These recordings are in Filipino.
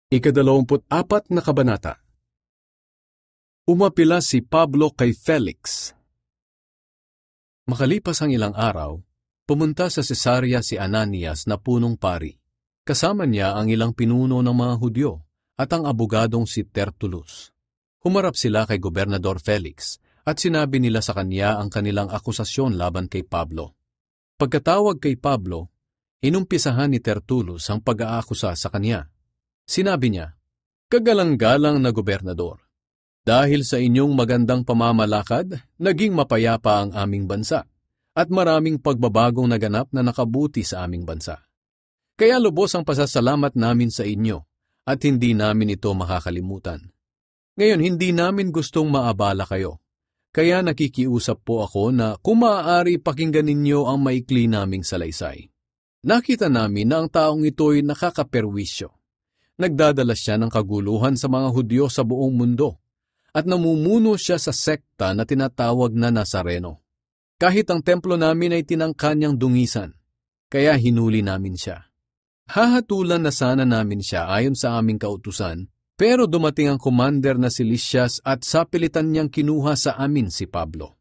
Ika-24 na kabanata. Umapila si Pablo kay Felix. Makalipas ang ilang araw, pumunta sa Cesarea si Ananias na punong pari. Kasama niya ang ilang pinuno ng mga Hudyo at ang abogadong si Tertullus. Humarap sila kay Gobernador Felix at sinabi nila sa kanya ang kanilang akusasyon laban kay Pablo. Pagkatawag kay Pablo, inumpisahan ni Tertullus ang pag-aakusa sa kanya. Sinabi niya, "Kagalang-galang na gobernador, dahil sa inyong magandang pamamalakad, naging mapayapa ang aming bansa, at maraming pagbabagong naganap na nakabuti sa aming bansa. Kaya lubos ang pasasalamat namin sa inyo, at hindi namin ito makakalimutan. Ngayon, hindi namin gustong maabala kayo, kaya nakikiusap po ako na kung maaari pakinggan ninyo ang maikli naming salaysay. Nakita namin na ang taong ito'y nakakaperwisyo. Nagdadala siya ng kaguluhan sa mga Hudyo sa buong mundo at namumuno siya sa sekta na tinatawag na Nazareno. Kahit ang templo namin ay tinangka niyang dungisan, kaya hinuli namin siya. Hahatulan na sana namin siya ayon sa aming kautusan, pero dumating ang commander na si Lysias at sapilitan niyang kinuha sa amin si Pablo.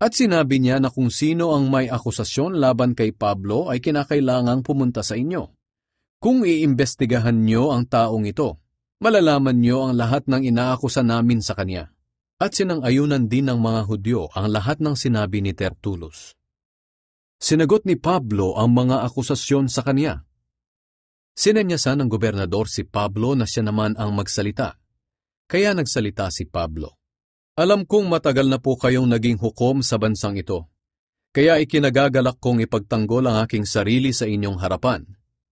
At sinabi niya na kung sino ang may akusasyon laban kay Pablo ay kinakailangang pumunta sa inyo. Kung iimbestigahan niyo ang taong ito, malalaman niyo ang lahat ng inaakusa namin sa kanya." At sinang-ayunan din ng mga Hudyo ang lahat ng sinabi ni Tertullus. Sinagot ni Pablo ang mga akusasyon sa kanya. Sinanyasan ng gobernador si Pablo na siya naman ang magsalita. Kaya nagsalita si Pablo. "Alam kong matagal na po kayong naging hukom sa bansang ito. Kaya ikinagagalak kong ipagtanggol ang aking sarili sa inyong harapan.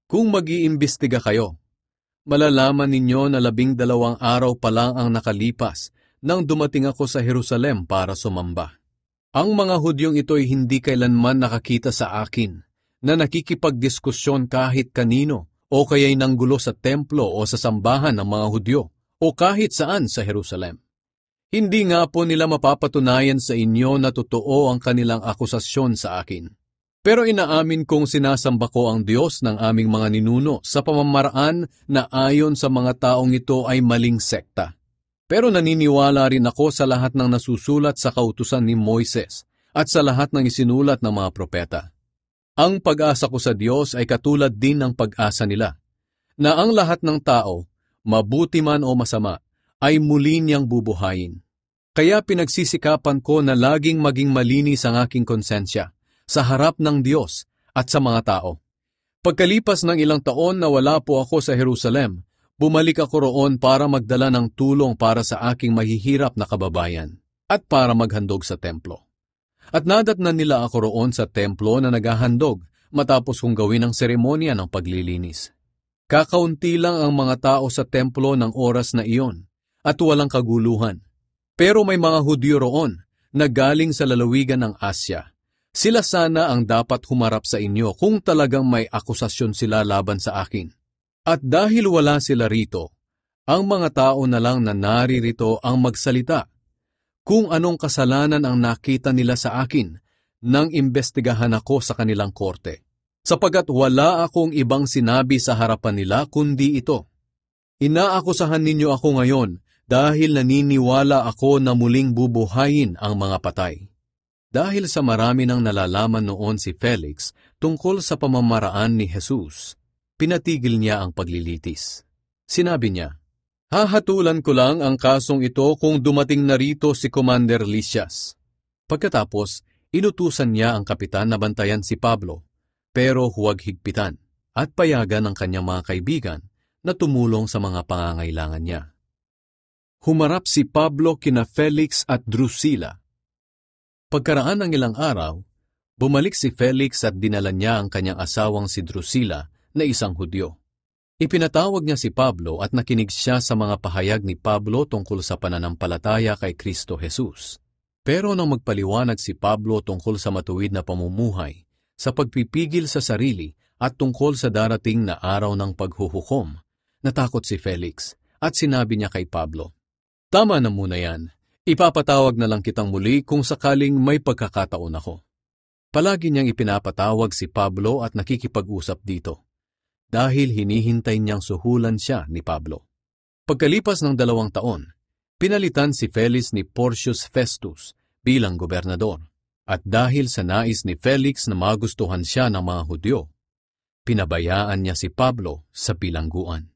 Kung mag-iimbestiga kayo, malalaman ninyo na 12 araw pa lang ang nakalipas nang dumating ako sa Jerusalem para sumamba. Ang mga Hudyong ito'y hindi kailanman nakakita sa akin na nakikipagdiskusyon kahit kanino o kaya'y nanggulo sa templo o sa sambahan ng mga Hudyo o kahit saan sa Jerusalem. Hindi nga po nila mapapatunayan sa inyo na totoo ang kanilang akusasyon sa akin. Pero inaamin kong sinasamba ko ang Diyos ng aming mga ninuno sa pamamaraan na ayon sa mga taong ito ay maling sekta. Pero naniniwala rin ako sa lahat ng nasusulat sa kautusan ni Moises at sa lahat ng isinulat ng mga propeta. Ang pag-asa ko sa Diyos ay katulad din ng pag-asa nila, na ang lahat ng tao, mabuti man o masama, ay muli niyang bubuhayin. Kaya pinagsisikapan ko na laging maging malinis ang aking konsensya sa harap ng Diyos at sa mga tao. Pagkalipas ng ilang taon na wala po ako sa Jerusalem, bumalik ako roon para magdala ng tulong para sa aking mahihirap na kababayan at para maghandog sa templo. At nadatnan nila ako roon sa templo na naghahandog matapos kong gawin ang seremonya ng paglilinis. Kakaunti lang ang mga tao sa templo ng oras na iyon at walang kaguluhan. Pero may mga Hudyo roon na galing sa lalawigan ng Asya. Sila sana ang dapat humarap sa inyo kung talagang may akusasyon sila laban sa akin. At dahil wala sila rito, ang mga tao na lang na naririto ang magsalita kung anong kasalanan ang nakita nila sa akin nang imbestigahan ako sa kanilang korte. Sapagkat wala akong ibang sinabi sa harapan nila kundi ito. Inaakusahan ninyo ako ngayon dahil naniniwala ako na muling bubuhayin ang mga patay. Dahil sa marami nang nalalaman noon si Felix tungkol sa pamamaraan ni Jesus, pinatigil niya ang paglilitis. Sinabi niya, "Hahatulan ko lang ang kasong ito kung dumating na rito si Commander Lysias." Pagkatapos, inutusan niya ang kapitan na bantayan si Pablo, pero huwag higpitan at payagan ang kanyang mga kaibigan na tumulong sa mga pangangailangan niya. Humarap si Pablo kina Felix at Drusilla. Pagkaraan ng ilang araw, bumalik si Felix at dinala niya ang kanyang asawang si Drusilla na isang Hudyo. Ipinatawag niya si Pablo at nakinig siya sa mga pahayag ni Pablo tungkol sa pananampalataya kay Kristo Jesus. Pero nang magpaliwanag si Pablo tungkol sa matuwid na pamumuhay, sa pagpipigil sa sarili at tungkol sa darating na araw ng paghuhukom, natakot si Felix at sinabi niya kay Pablo, "Tama na muna yan. Ipapatawag na lang kitang muli kung sakaling may pagkakataon ako." Palagi niyang ipinapatawag si Pablo at nakikipag-usap dito, dahil hinihintay niyang suhulan siya ni Pablo. Pagkalipas ng 2 taon, pinalitan si Felix ni Porcius Festus bilang gobernador. At dahil sa nais ni Felix na magustuhan siya ng mga Hudyo, pinabayaan niya si Pablo sa bilangguan.